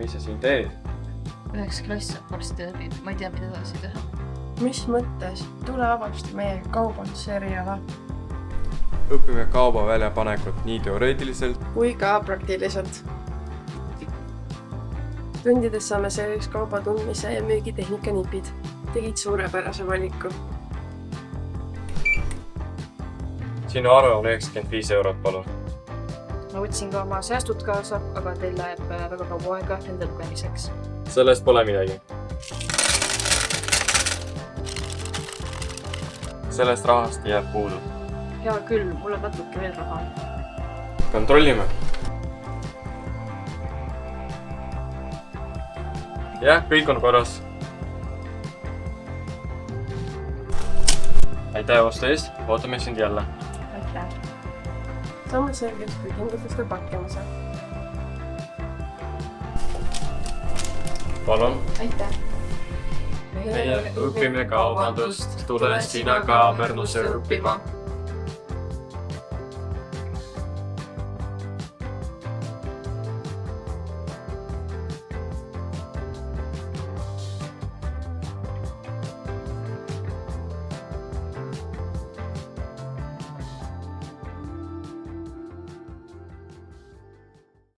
sa siin teed? 9. klass saab varsti läbi, ma ei tea, mida edasi teha. Mis mõttes? Tule avalusta meie kaubanduseriala. Õpime kauba väljapanekut nii teoreetiliselt Kui ka praktiliselt. Tundides saame selliseks kauba tundmise ja müügitehnika nipid. Tegid suurepärase valiku. Sinu arve on 95 €, palun. Ma võtsin ka oma säästud kaasa, aga teil läheb väga kaua aega nende lugemiseks. Sellest pole midagi. Sellest rahast jääb puudu. Hea küll, mul on natuke veel raha. Kontrollime. Jah, kõik on korras. Aitäh ostu eest, ootame sind jälle. Aitäh. Samme selgelt kui kindlustuste pakkimise. Palun. Aitäh. Meie õpime kaubandust, tule sina ka Pärnusse õppima.